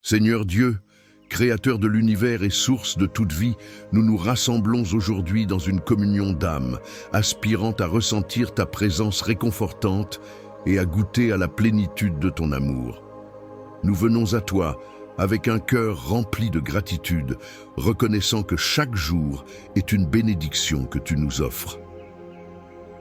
Seigneur Dieu, Créateur de l'univers et source de toute vie, nous nous rassemblons aujourd'hui dans une communion d'âme, aspirant à ressentir ta présence réconfortante et à goûter à la plénitude de ton amour. Nous venons à toi avec un cœur rempli de gratitude, reconnaissant que chaque jour est une bénédiction que tu nous offres.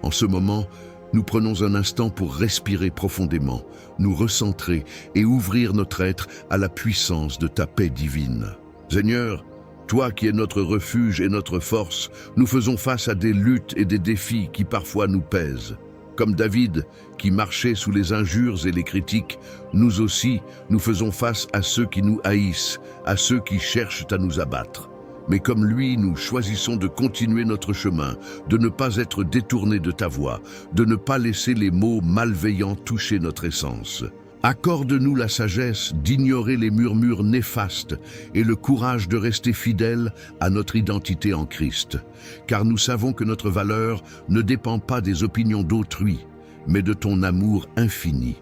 En ce moment, nous prenons un instant pour respirer profondément, nous recentrer et ouvrir notre être à la puissance de ta paix divine. Seigneur, toi qui es notre refuge et notre force, nous faisons face à des luttes et des défis qui parfois nous pèsent. Comme David, qui marchait sous les injures et les critiques, nous aussi, nous faisons face à ceux qui nous haïssent, à ceux qui cherchent à nous abattre. Mais comme lui, nous choisissons de continuer notre chemin, de ne pas être détournés de ta voie, de ne pas laisser les mots malveillants toucher notre essence. Accorde-nous la sagesse d'ignorer les murmures néfastes et le courage de rester fidèles à notre identité en Christ, car nous savons que notre valeur ne dépend pas des opinions d'autrui, mais de ton amour infini.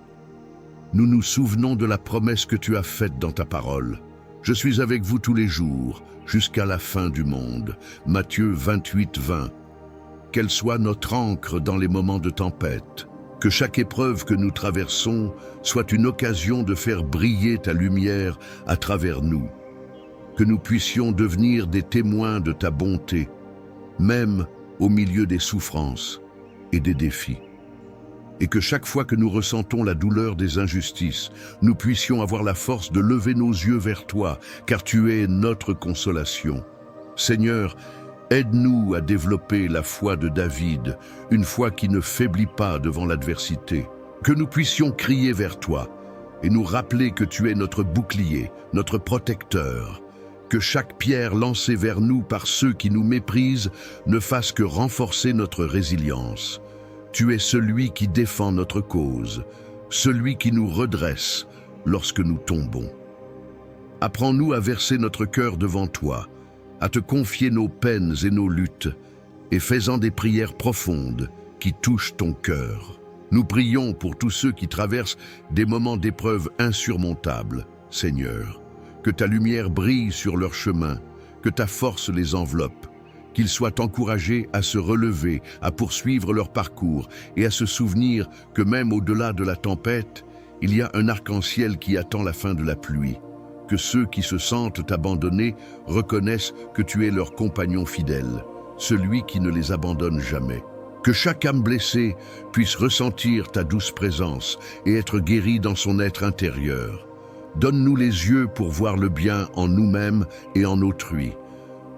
Nous nous souvenons de la promesse que tu as faite dans ta parole. Je suis avec vous tous les jours, jusqu'à la fin du monde. Matthieu 28, 20. Qu'elle soit notre ancre dans les moments de tempête. Que chaque épreuve que nous traversons soit une occasion de faire briller ta lumière à travers nous. Que nous puissions devenir des témoins de ta bonté, même au milieu des souffrances et des défis. Et que chaque fois que nous ressentons la douleur des injustices, nous puissions avoir la force de lever nos yeux vers toi, car tu es notre consolation. Seigneur, aide-nous à développer la foi de David, une foi qui ne faiblit pas devant l'adversité. Que nous puissions crier vers toi et nous rappeler que tu es notre bouclier, notre protecteur. Que chaque pierre lancée vers nous par ceux qui nous méprisent ne fasse que renforcer notre résilience. Tu es celui qui défend notre cause, celui qui nous redresse lorsque nous tombons. Apprends-nous à verser notre cœur devant toi, à te confier nos peines et nos luttes, et fais-en des prières profondes qui touchent ton cœur. Nous prions pour tous ceux qui traversent des moments d'épreuve insurmontables, Seigneur. Que ta lumière brille sur leur chemin, que ta force les enveloppe, qu'ils soient encouragés à se relever, à poursuivre leur parcours et à se souvenir que même au-delà de la tempête, il y a un arc-en-ciel qui attend la fin de la pluie. Que ceux qui se sentent abandonnés reconnaissent que tu es leur compagnon fidèle, celui qui ne les abandonne jamais. Que chaque âme blessée puisse ressentir ta douce présence et être guérie dans son être intérieur. Donne-nous les yeux pour voir le bien en nous-mêmes et en autrui.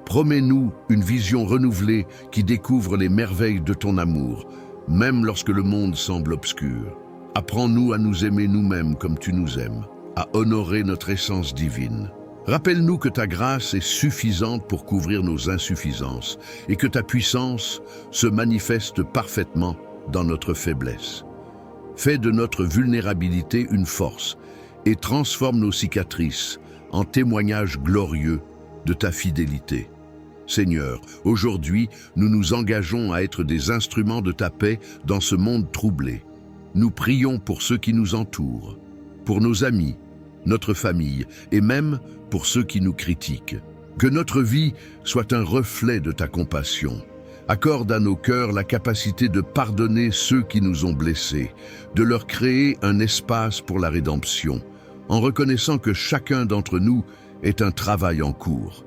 Promets-nous une vision renouvelée qui découvre les merveilles de ton amour, même lorsque le monde semble obscur. Apprends-nous à nous aimer nous-mêmes comme tu nous aimes, à honorer notre essence divine. Rappelle-nous que ta grâce est suffisante pour couvrir nos insuffisances et que ta puissance se manifeste parfaitement dans notre faiblesse. Fais de notre vulnérabilité une force et transforme nos cicatrices en témoignages glorieux de ta fidélité. Seigneur, aujourd'hui, nous nous engageons à être des instruments de ta paix dans ce monde troublé. Nous prions pour ceux qui nous entourent, pour nos amis, notre famille et même pour ceux qui nous critiquent. Que notre vie soit un reflet de ta compassion. Accorde à nos cœurs la capacité de pardonner ceux qui nous ont blessés, de leur créer un espace pour la rédemption, en reconnaissant que chacun d'entre nous est un travail en cours.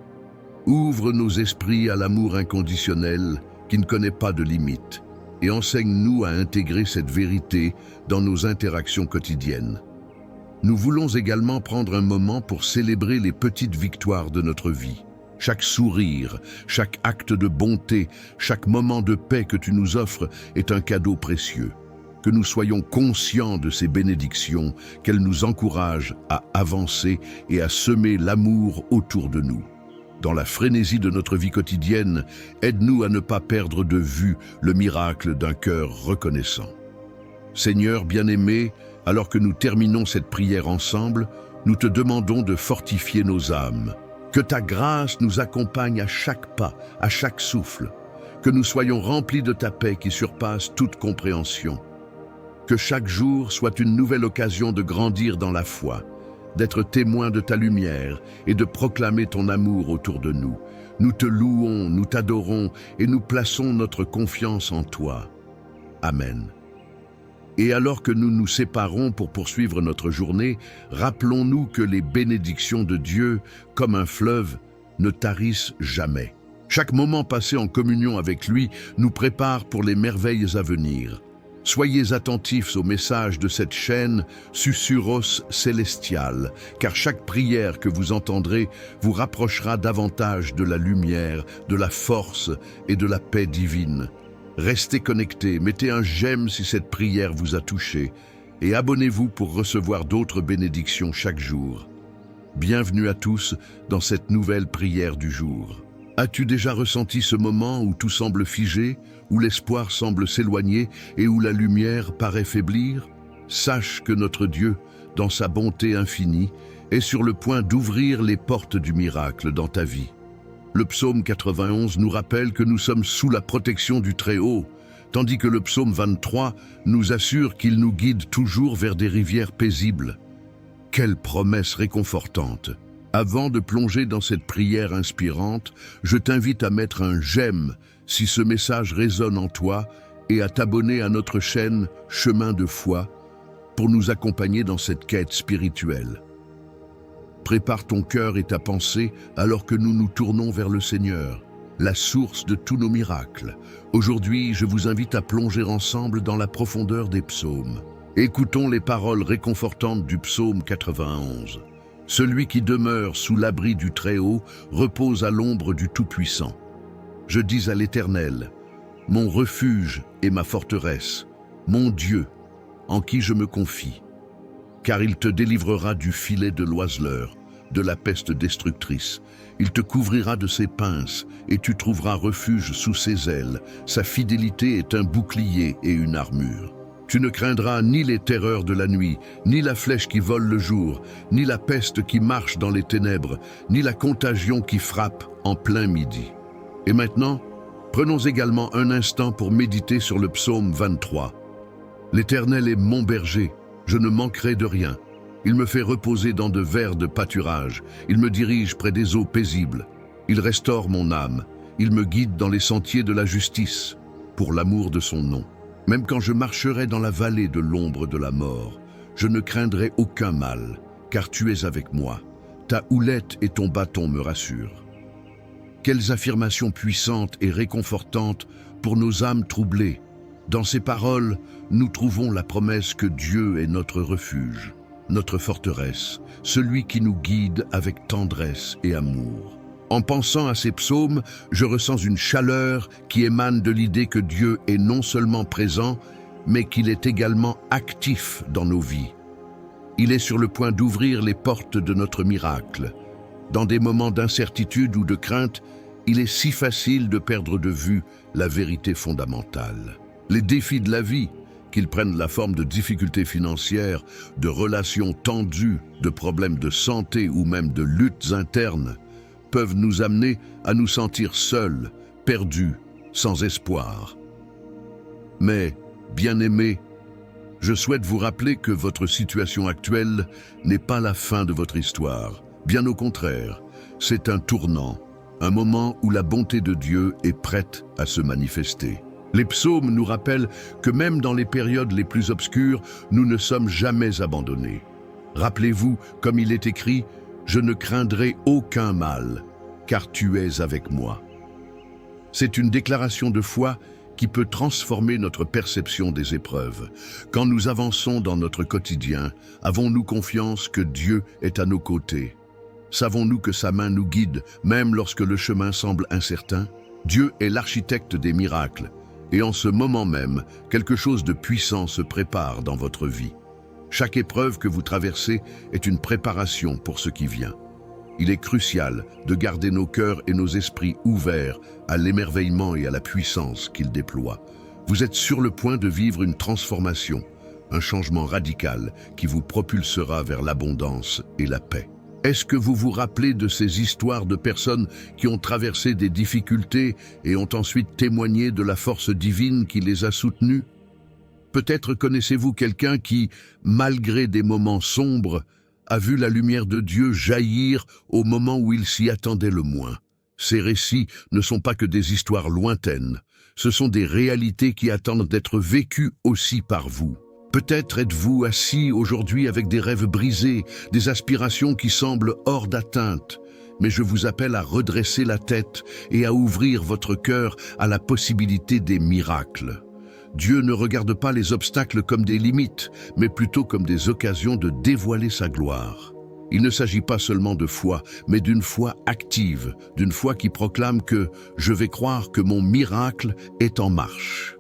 Ouvre nos esprits à l'amour inconditionnel qui ne connaît pas de limites et enseigne-nous à intégrer cette vérité dans nos interactions quotidiennes. Nous voulons également prendre un moment pour célébrer les petites victoires de notre vie. Chaque sourire, chaque acte de bonté, chaque moment de paix que tu nous offres est un cadeau précieux. Que nous soyons conscients de ces bénédictions, qu'elles nous encouragent à avancer et à semer l'amour autour de nous. Dans la frénésie de notre vie quotidienne, aide-nous à ne pas perdre de vue le miracle d'un cœur reconnaissant. Seigneur bien-aimé, alors que nous terminons cette prière ensemble, nous te demandons de fortifier nos âmes. Que ta grâce nous accompagne à chaque pas, à chaque souffle. Que nous soyons remplis de ta paix qui surpasse toute compréhension. Que chaque jour soit une nouvelle occasion de grandir dans la foi, d'être témoins de ta lumière et de proclamer ton amour autour de nous. Nous te louons, nous t'adorons et nous plaçons notre confiance en toi. Amen. Et alors que nous nous séparons pour poursuivre notre journée, rappelons-nous que les bénédictions de Dieu, comme un fleuve, ne tarissent jamais. Chaque moment passé en communion avec lui nous prépare pour les merveilles à venir. Soyez attentifs au message de cette chaîne Susurros Célestial, car chaque prière que vous entendrez vous rapprochera davantage de la lumière, de la force et de la paix divine. Restez connectés, mettez un j'aime si cette prière vous a touché et abonnez-vous pour recevoir d'autres bénédictions chaque jour. Bienvenue à tous dans cette nouvelle prière du jour. As-tu déjà ressenti ce moment où tout semble figé, où l'espoir semble s'éloigner et où la lumière paraît faiblir? Sache que notre Dieu, dans sa bonté infinie, est sur le point d'ouvrir les portes du miracle dans ta vie. Le psaume 91 nous rappelle que nous sommes sous la protection du Très-Haut, tandis que le psaume 23 nous assure qu'il nous guide toujours vers des rivières paisibles. Quelle promesse réconfortante! Avant de plonger dans cette prière inspirante, je t'invite à mettre un j'aime si ce message résonne en toi et à t'abonner à notre chaîne Chemin de foi pour nous accompagner dans cette quête spirituelle. Prépare ton cœur et ta pensée alors que nous nous tournons vers le Seigneur, la source de tous nos miracles. Aujourd'hui, je vous invite à plonger ensemble dans la profondeur des psaumes. Écoutons les paroles réconfortantes du psaume 91. Celui qui demeure sous l'abri du Très-Haut repose à l'ombre du Tout-Puissant. Je dis à l'Éternel, mon refuge et ma forteresse, mon Dieu, en qui je me confie. Car il te délivrera du filet de l'oiseleur, de la peste destructrice. Il te couvrira de ses pinces, et tu trouveras refuge sous ses ailes. Sa fidélité est un bouclier et une armure. Tu ne craindras ni les terreurs de la nuit, ni la flèche qui vole le jour, ni la peste qui marche dans les ténèbres, ni la contagion qui frappe en plein midi. Et maintenant, prenons également un instant pour méditer sur le psaume 23. L'Éternel est mon berger. Je ne manquerai de rien. Il me fait reposer dans de verts pâturages. Il me dirige près des eaux paisibles. Il restaure mon âme. Il me guide dans les sentiers de la justice, pour l'amour de son nom. Même quand je marcherai dans la vallée de l'ombre de la mort, je ne craindrai aucun mal, car tu es avec moi. Ta houlette et ton bâton me rassurent. Quelles affirmations puissantes et réconfortantes pour nos âmes troublées. Dans ces paroles, nous trouvons la promesse que Dieu est notre refuge, notre forteresse, celui qui nous guide avec tendresse et amour. En pensant à ces psaumes, je ressens une chaleur qui émane de l'idée que Dieu est non seulement présent, mais qu'il est également actif dans nos vies. Il est sur le point d'ouvrir les portes de notre miracle. Dans des moments d'incertitude ou de crainte, il est si facile de perdre de vue la vérité fondamentale. Les défis de la vie, qu'ils prennent la forme de difficultés financières, de relations tendues, de problèmes de santé ou même de luttes internes, peuvent nous amener à nous sentir seuls, perdus, sans espoir. Mais, bien-aimés, je souhaite vous rappeler que votre situation actuelle n'est pas la fin de votre histoire. Bien au contraire, c'est un tournant, un moment où la bonté de Dieu est prête à se manifester. Les psaumes nous rappellent que même dans les périodes les plus obscures, nous ne sommes jamais abandonnés. Rappelez-vous, comme il est écrit, « Je ne craindrai aucun mal, car tu es avec moi ». C'est une déclaration de foi qui peut transformer notre perception des épreuves. Quand nous avançons dans notre quotidien, avons-nous confiance que Dieu est à nos côtés? Savons-nous que sa main nous guide, même lorsque le chemin semble incertain? Dieu est l'architecte des miracles. Et en ce moment même, quelque chose de puissant se prépare dans votre vie. Chaque épreuve que vous traversez est une préparation pour ce qui vient. Il est crucial de garder nos cœurs et nos esprits ouverts à l'émerveillement et à la puissance qu'il déploie. Vous êtes sur le point de vivre une transformation, un changement radical qui vous propulsera vers l'abondance et la paix. Est-ce que vous vous rappelez de ces histoires de personnes qui ont traversé des difficultés et ont ensuite témoigné de la force divine qui les a soutenues? Peut-être connaissez-vous quelqu'un qui, malgré des moments sombres, a vu la lumière de Dieu jaillir au moment où il s'y attendait le moins. Ces récits ne sont pas que des histoires lointaines, ce sont des réalités qui attendent d'être vécues aussi par vous. Peut-être êtes-vous assis aujourd'hui avec des rêves brisés, des aspirations qui semblent hors d'atteinte, mais je vous appelle à redresser la tête et à ouvrir votre cœur à la possibilité des miracles. Dieu ne regarde pas les obstacles comme des limites, mais plutôt comme des occasions de dévoiler sa gloire. Il ne s'agit pas seulement de foi, mais d'une foi active, d'une foi qui proclame que « je vais croire que mon miracle est en marche ».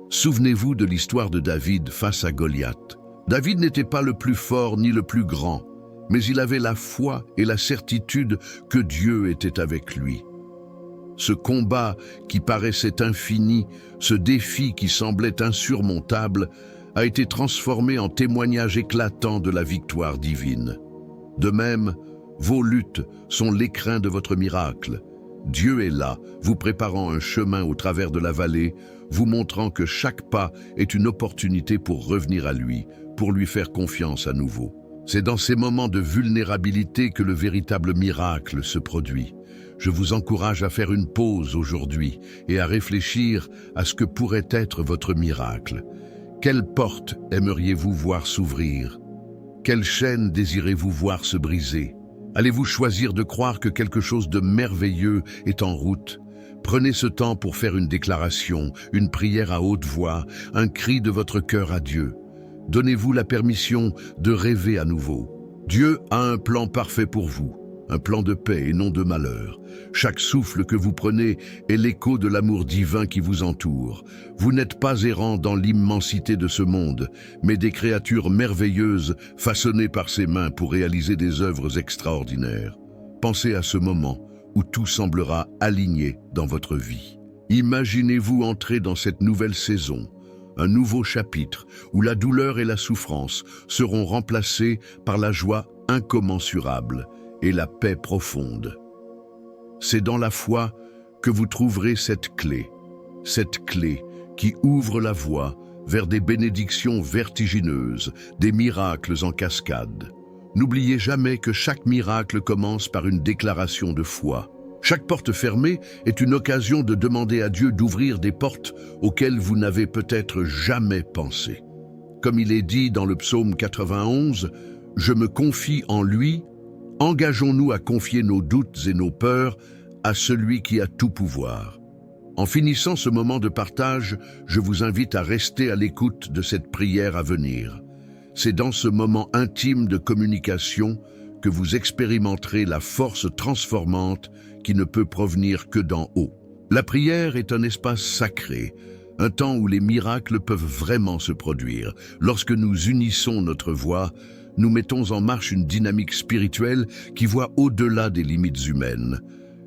Souvenez-vous de l'histoire de David face à Goliath. David n'était pas le plus fort ni le plus grand, mais il avait la foi et la certitude que Dieu était avec lui. Ce combat qui paraissait infini, ce défi qui semblait insurmontable, a été transformé en témoignage éclatant de la victoire divine. De même, vos luttes sont l'écrin de votre miracle. Dieu est là, vous préparant un chemin au travers de la vallée, vous montrant que chaque pas est une opportunité pour revenir à lui, pour lui faire confiance à nouveau. C'est dans ces moments de vulnérabilité que le véritable miracle se produit. Je vous encourage à faire une pause aujourd'hui et à réfléchir à ce que pourrait être votre miracle. Quelle porte aimeriez-vous voir s'ouvrir? Quelle chaîne désirez-vous voir se briser? Allez-vous choisir de croire que quelque chose de merveilleux est en route? Prenez ce temps pour faire une déclaration, une prière à haute voix, un cri de votre cœur à Dieu. Donnez-vous la permission de rêver à nouveau. Dieu a un plan parfait pour vous, un plan de paix et non de malheur. Chaque souffle que vous prenez est l'écho de l'amour divin qui vous entoure. Vous n'êtes pas errants dans l'immensité de ce monde, mais des créatures merveilleuses façonnées par ses mains pour réaliser des œuvres extraordinaires. Pensez à ce moment où tout semblera aligné dans votre vie. Imaginez-vous entrer dans cette nouvelle saison, un nouveau chapitre où la douleur et la souffrance seront remplacées par la joie incommensurable et la paix profonde. C'est dans la foi que vous trouverez cette clé qui ouvre la voie vers des bénédictions vertigineuses, des miracles en cascade. N'oubliez jamais que chaque miracle commence par une déclaration de foi. Chaque porte fermée est une occasion de demander à Dieu d'ouvrir des portes auxquelles vous n'avez peut-être jamais pensé. Comme il est dit dans le psaume 91, « Je me confie en lui », engageons-nous à confier nos doutes et nos peurs à celui qui a tout pouvoir. En finissant ce moment de partage, je vous invite à rester à l'écoute de cette prière à venir. C'est dans ce moment intime de communication que vous expérimenterez la force transformante qui ne peut provenir que d'en haut. La prière est un espace sacré, un temps où les miracles peuvent vraiment se produire. Lorsque nous unissons notre voix, nous mettons en marche une dynamique spirituelle qui voit au-delà des limites humaines.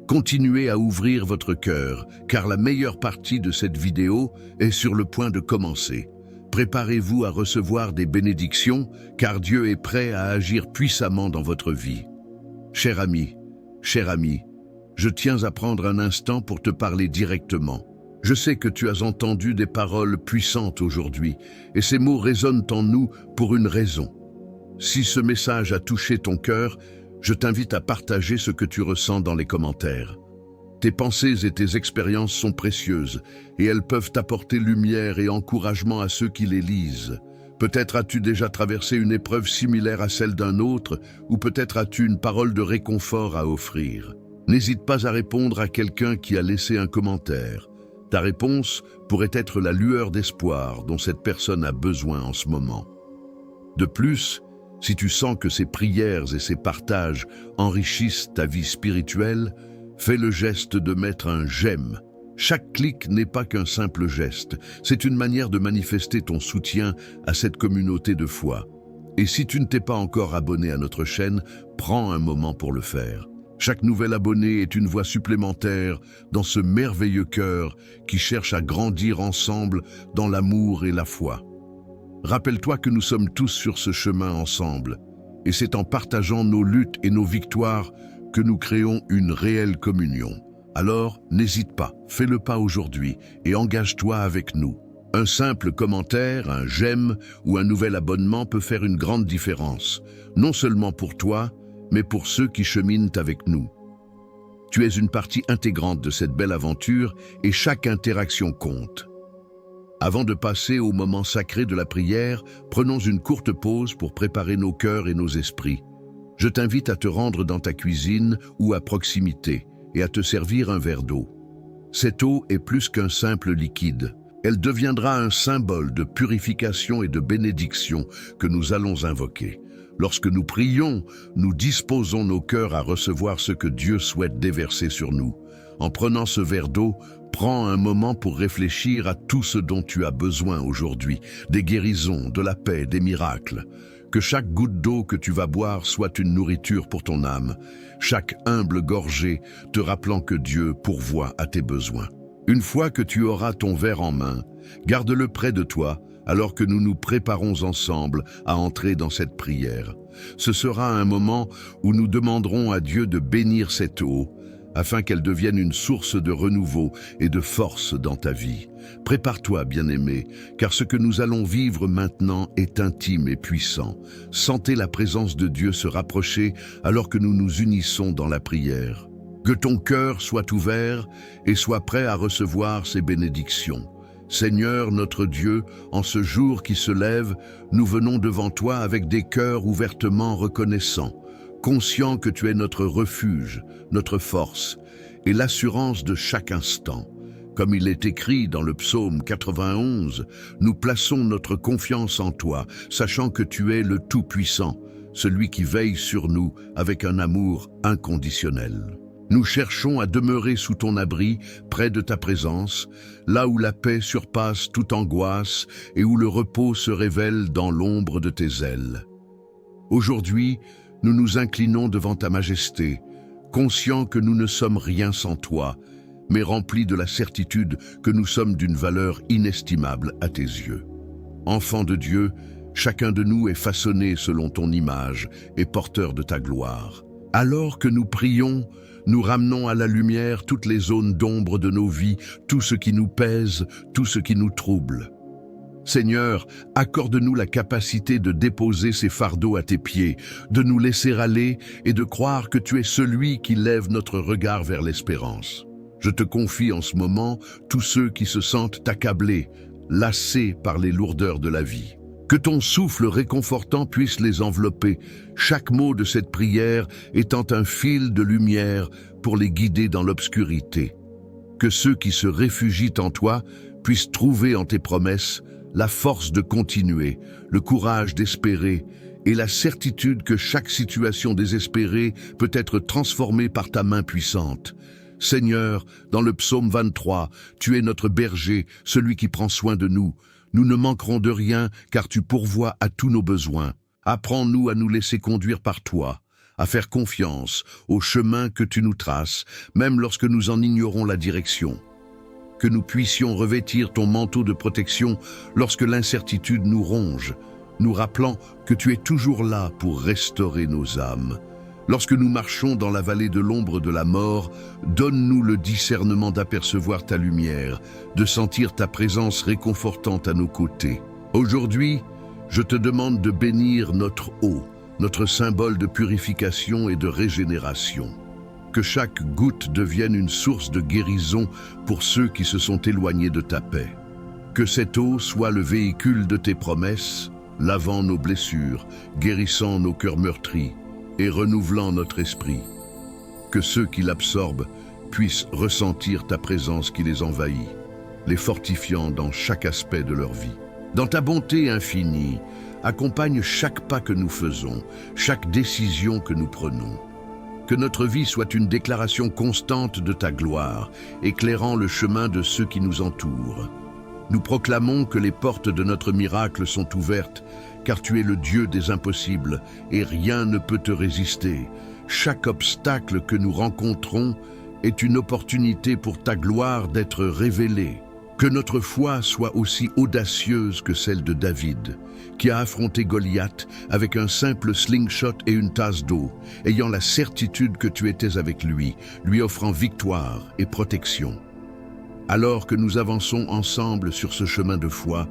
Continuez à ouvrir votre cœur, car la meilleure partie de cette vidéo est sur le point de commencer. Préparez-vous à recevoir des bénédictions, car Dieu est prêt à agir puissamment dans votre vie. Cher ami, je tiens à prendre un instant pour te parler directement. Je sais que tu as entendu des paroles puissantes aujourd'hui, et ces mots résonnent en nous pour une raison. Si ce message a touché ton cœur, je t'invite à partager ce que tu ressens dans les commentaires. Tes pensées et tes expériences sont précieuses et elles peuvent apporter lumière et encouragement à ceux qui les lisent. Peut-être as-tu déjà traversé une épreuve similaire à celle d'un autre ou peut-être as-tu une parole de réconfort à offrir. N'hésite pas à répondre à quelqu'un qui a laissé un commentaire. Ta réponse pourrait être la lueur d'espoir dont cette personne a besoin en ce moment. De plus, si tu sens que ces prières et ces partages enrichissent ta vie spirituelle, fais le geste de mettre un « j'aime ». Chaque clic n'est pas qu'un simple geste, c'est une manière de manifester ton soutien à cette communauté de foi. Et si tu ne t'es pas encore abonné à notre chaîne, prends un moment pour le faire. Chaque nouvel abonné est une voix supplémentaire dans ce merveilleux cœur qui cherche à grandir ensemble dans l'amour et la foi. Rappelle-toi que nous sommes tous sur ce chemin ensemble, et c'est en partageant nos luttes et nos victoires que nous créons une réelle communion. Alors, n'hésite pas, fais le pas aujourd'hui et engage-toi avec nous. Un simple commentaire, un j'aime ou un nouvel abonnement peut faire une grande différence, non seulement pour toi, mais pour ceux qui cheminent avec nous. Tu es une partie intégrante de cette belle aventure et chaque interaction compte. Avant de passer au moment sacré de la prière, prenons une courte pause pour préparer nos cœurs et nos esprits. Je t'invite à te rendre dans ta cuisine ou à proximité et à te servir un verre d'eau. Cette eau est plus qu'un simple liquide. Elle deviendra un symbole de purification et de bénédiction que nous allons invoquer. Lorsque nous prions, nous disposons nos cœurs à recevoir ce que Dieu souhaite déverser sur nous. En prenant ce verre d'eau, prends un moment pour réfléchir à tout ce dont tu as besoin aujourd'hui, des guérisons, de la paix, des miracles. Que chaque goutte d'eau que tu vas boire soit une nourriture pour ton âme, chaque humble gorgée te rappelant que Dieu pourvoit à tes besoins. Une fois que tu auras ton verre en main, garde-le près de toi alors que nous nous préparons ensemble à entrer dans cette prière. Ce sera un moment où nous demanderons à Dieu de bénir cette eau, afin qu'elle devienne une source de renouveau et de force dans ta vie. Prépare-toi, bien-aimé, car ce que nous allons vivre maintenant est intime et puissant. Sentez la présence de Dieu se rapprocher alors que nous nous unissons dans la prière. Que ton cœur soit ouvert et sois prêt à recevoir ses bénédictions. Seigneur notre Dieu, en ce jour qui se lève, nous venons devant toi avec des cœurs ouvertement reconnaissants, conscients que tu es notre refuge, notre force et l'assurance de chaque instant. Comme il est écrit dans le psaume 91, nous plaçons notre confiance en toi, sachant que tu es le Tout-Puissant, celui qui veille sur nous avec un amour inconditionnel. Nous cherchons à demeurer sous ton abri, près de ta présence, là où la paix surpasse toute angoisse et où le repos se révèle dans l'ombre de tes ailes. Aujourd'hui, nous nous inclinons devant ta majesté, conscients que nous ne sommes rien sans toi, mais remplis de la certitude que nous sommes d'une valeur inestimable à tes yeux. Enfants de Dieu, chacun de nous est façonné selon ton image et porteur de ta gloire. Alors que nous prions, nous ramenons à la lumière toutes les zones d'ombre de nos vies, tout ce qui nous pèse, tout ce qui nous trouble. Seigneur, accorde-nous la capacité de déposer ces fardeaux à tes pieds, de nous laisser aller et de croire que tu es celui qui lève notre regard vers l'espérance. Je te confie en ce moment tous ceux qui se sentent accablés, lassés par les lourdeurs de la vie. Que ton souffle réconfortant puisse les envelopper, chaque mot de cette prière étant un fil de lumière pour les guider dans l'obscurité. Que ceux qui se réfugient en toi puissent trouver en tes promesses la force de continuer, le courage d'espérer et la certitude que chaque situation désespérée peut être transformée par ta main puissante. Seigneur, dans le psaume 23, tu es notre berger, celui qui prend soin de nous. Nous ne manquerons de rien, car tu pourvois à tous nos besoins. Apprends-nous à nous laisser conduire par toi, à faire confiance au chemin que tu nous traces, même lorsque nous en ignorons la direction. Que nous puissions revêtir ton manteau de protection lorsque l'incertitude nous ronge, nous rappelant que tu es toujours là pour restaurer nos âmes. Lorsque nous marchons dans la vallée de l'ombre de la mort, donne-nous le discernement d'apercevoir ta lumière, de sentir ta présence réconfortante à nos côtés. Aujourd'hui, je te demande de bénir notre eau, notre symbole de purification et de régénération. Que chaque goutte devienne une source de guérison pour ceux qui se sont éloignés de ta paix. Que cette eau soit le véhicule de tes promesses, lavant nos blessures, guérissant nos cœurs meurtris, et renouvelant notre esprit. Que ceux qui l'absorbent puissent ressentir ta présence qui les envahit, les fortifiant dans chaque aspect de leur vie. Dans ta bonté infinie, accompagne chaque pas que nous faisons, chaque décision que nous prenons. Que notre vie soit une déclaration constante de ta gloire, éclairant le chemin de ceux qui nous entourent. Nous proclamons que les portes de notre miracle sont ouvertes, car tu es le Dieu des impossibles et rien ne peut te résister. Chaque obstacle que nous rencontrons est une opportunité pour ta gloire d'être révélée. Que notre foi soit aussi audacieuse que celle de David, qui a affronté Goliath avec un simple slingshot et une tasse d'eau, ayant la certitude que tu étais avec lui, lui offrant victoire et protection. Alors que nous avançons ensemble sur ce chemin de foi,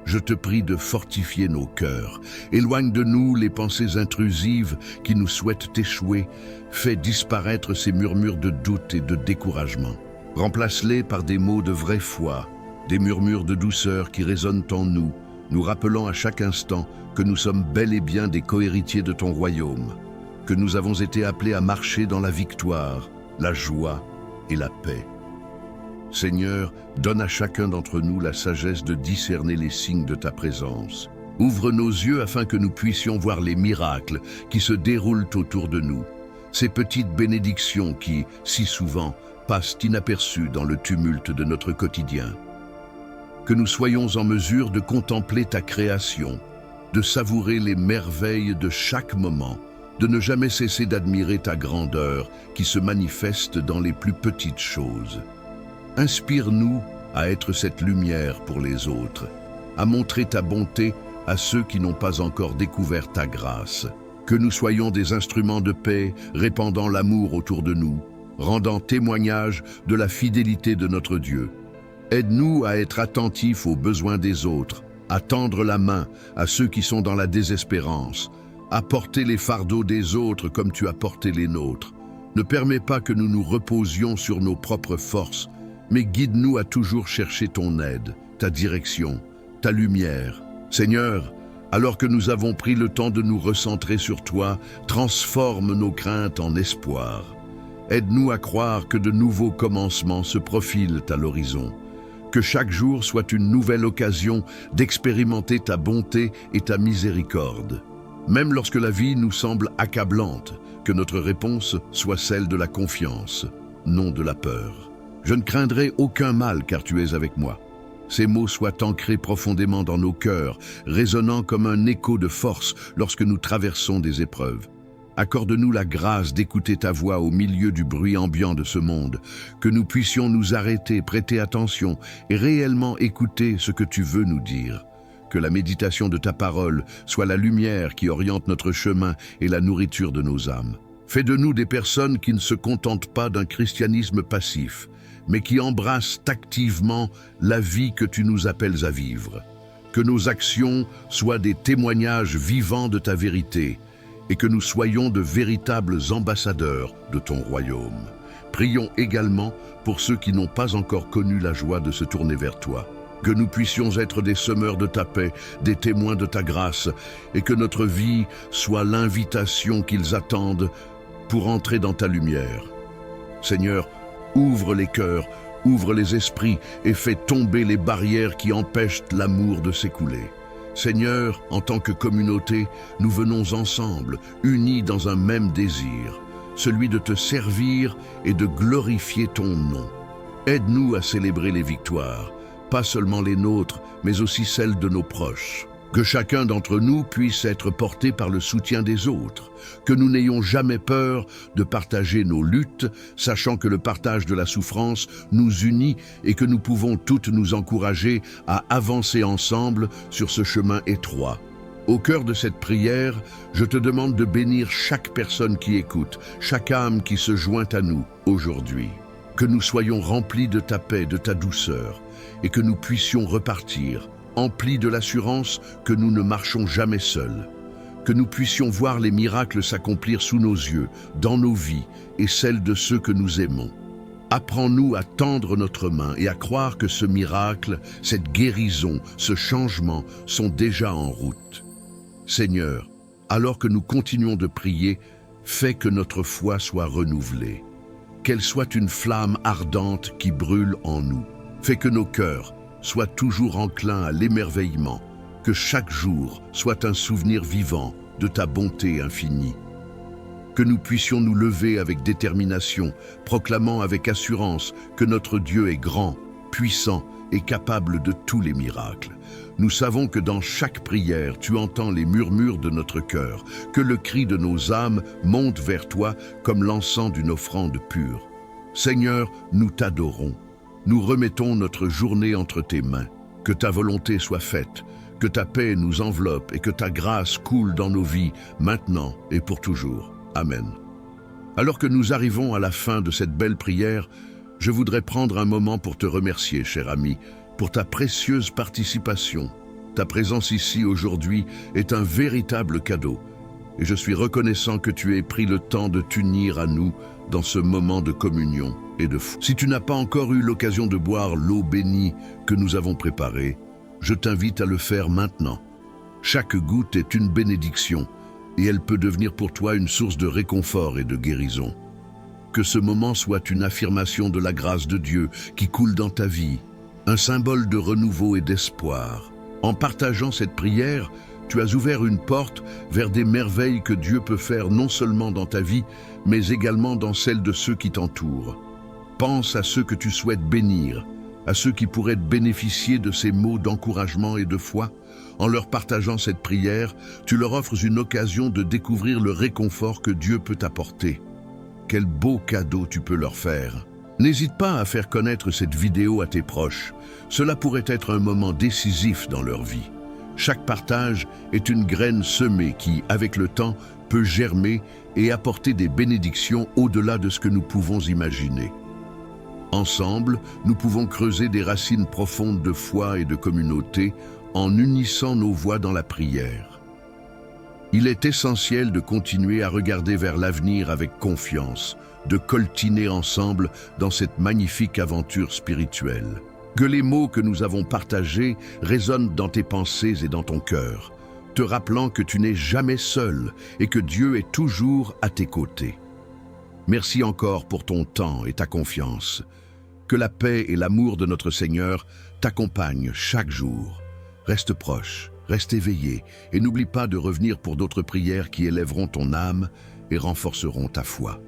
je te prie de fortifier nos cœurs. Éloigne de nous les pensées intrusives qui nous souhaitent échouer. Fais disparaître ces murmures de doute et de découragement. Remplace-les par des mots de vraie foi, des murmures de douceur qui résonnent en nous, nous rappelant à chaque instant que nous sommes bel et bien des cohéritiers de ton royaume, que nous avons été appelés à marcher dans la victoire, la joie et la paix. Seigneur, donne à chacun d'entre nous la sagesse de discerner les signes de ta présence. Ouvre nos yeux afin que nous puissions voir les miracles qui se déroulent autour de nous, ces petites bénédictions qui, si souvent, passent inaperçues dans le tumulte de notre quotidien. Que nous soyons en mesure de contempler ta création, de savourer les merveilles de chaque moment, de ne jamais cesser d'admirer ta grandeur qui se manifeste dans les plus petites choses. Inspire-nous à être cette lumière pour les autres, à montrer ta bonté à ceux qui n'ont pas encore découvert ta grâce. Que nous soyons des instruments de paix, répandant l'amour autour de nous, rendant témoignage de la fidélité de notre Dieu. Aide-nous à être attentifs aux besoins des autres, à tendre la main à ceux qui sont dans la désespérance, à porter les fardeaux des autres comme tu as porté les nôtres. Ne permets pas que nous nous reposions sur nos propres forces, mais guide-nous à toujours chercher ton aide, ta direction, ta lumière. Seigneur, alors que nous avons pris le temps de nous recentrer sur toi, transforme nos craintes en espoir. Aide-nous à croire que de nouveaux commencements se profilent à l'horizon, que chaque jour soit une nouvelle occasion d'expérimenter ta bonté et ta miséricorde. Même lorsque la vie nous semble accablante, que notre réponse soit celle de la confiance, non de la peur. Je ne craindrai aucun mal car tu es avec moi. Ces mots soient ancrés profondément dans nos cœurs, résonnant comme un écho de force lorsque nous traversons des épreuves. Accorde-nous la grâce d'écouter ta voix au milieu du bruit ambiant de ce monde, que nous puissions nous arrêter, prêter attention et réellement écouter ce que tu veux nous dire. Que la méditation de ta parole soit la lumière qui oriente notre chemin et la nourriture de nos âmes. Fais de nous des personnes qui ne se contentent pas d'un christianisme passif, mais qui embrassent activement la vie que tu nous appelles à vivre. Que nos actions soient des témoignages vivants de ta vérité et que nous soyons de véritables ambassadeurs de ton royaume. Prions également pour ceux qui n'ont pas encore connu la joie de se tourner vers toi. Que nous puissions être des semeurs de ta paix, des témoins de ta grâce, et que notre vie soit l'invitation qu'ils attendent pour entrer dans ta lumière. Seigneur, ouvre les cœurs, ouvre les esprits et fais tomber les barrières qui empêchent l'amour de s'écouler. Seigneur, en tant que communauté, nous venons ensemble, unis dans un même désir, celui de te servir et de glorifier ton nom. Aide-nous à célébrer les victoires, pas seulement les nôtres, mais aussi celles de nos proches. Que chacun d'entre nous puisse être porté par le soutien des autres, que nous n'ayons jamais peur de partager nos luttes, sachant que le partage de la souffrance nous unit et que nous pouvons toutes nous encourager à avancer ensemble sur ce chemin étroit. Au cœur de cette prière, je te demande de bénir chaque personne qui écoute, chaque âme qui se joint à nous aujourd'hui. Que nous soyons remplis de ta paix, de ta douceur, et que nous puissions repartir, emplis de l'assurance que nous ne marchons jamais seuls, que nous puissions voir les miracles s'accomplir sous nos yeux, dans nos vies et celles de ceux que nous aimons. Apprends-nous à tendre notre main et à croire que ce miracle, cette guérison, ce changement sont déjà en route. Seigneur, alors que nous continuons de prier, fais que notre foi soit renouvelée, qu'elle soit une flamme ardente qui brûle en nous. Fais que nos cœurs soient toujours enclins à l'émerveillement, que chaque jour soit un souvenir vivant de ta bonté infinie. Que nous puissions nous lever avec détermination, proclamant avec assurance que notre Dieu est grand, puissant et capable de tous les miracles. Nous savons que dans chaque prière, tu entends les murmures de notre cœur, que le cri de nos âmes monte vers toi comme l'encens d'une offrande pure. Seigneur, nous t'adorons. Nous remettons notre journée entre tes mains. Que ta volonté soit faite, que ta paix nous enveloppe et que ta grâce coule dans nos vies, maintenant et pour toujours. Amen. Alors que nous arrivons à la fin de cette belle prière, Je voudrais prendre un moment pour te remercier, cher ami, pour ta précieuse participation. Ta présence ici aujourd'hui est un véritable cadeau, et je suis reconnaissant que tu aies pris le temps de t'unir à nous dans ce moment de communion et de foi. Si tu n'as pas encore eu l'occasion de boire l'eau bénie que nous avons préparée, je t'invite à le faire maintenant. Chaque goutte est une bénédiction, et elle peut devenir pour toi une source de réconfort et de guérison. Que ce moment soit une affirmation de la grâce de Dieu qui coule dans ta vie, un symbole de renouveau et d'espoir. En partageant cette prière, tu as ouvert une porte vers des merveilles que Dieu peut faire non seulement dans ta vie, mais également dans celle de ceux qui t'entourent. Pense à ceux que tu souhaites bénir, à ceux qui pourraient bénéficier de ces mots d'encouragement et de foi. En leur partageant cette prière, tu leur offres une occasion de découvrir le réconfort que Dieu peut apporter. Quel beau cadeau tu peux leur faire. N'hésite pas à faire connaître cette vidéo à tes proches. Cela pourrait être un moment décisif dans leur vie. Chaque partage est une graine semée qui, avec le temps, peut germer et apporter des bénédictions au-delà de ce que nous pouvons imaginer. Ensemble, nous pouvons creuser des racines profondes de foi et de communauté en unissant nos voix dans la prière. Il est essentiel de continuer à regarder vers l'avenir avec confiance, de coltiner ensemble dans cette magnifique aventure spirituelle. Que les mots que nous avons partagés résonnent dans tes pensées et dans ton cœur, te rappelant que tu n'es jamais seul et que Dieu est toujours à tes côtés. Merci encore pour ton temps et ta confiance. Que la paix et l'amour de notre Seigneur t'accompagnent chaque jour. Reste proche, reste éveillé et n'oublie pas de revenir pour d'autres prières qui élèveront ton âme et renforceront ta foi.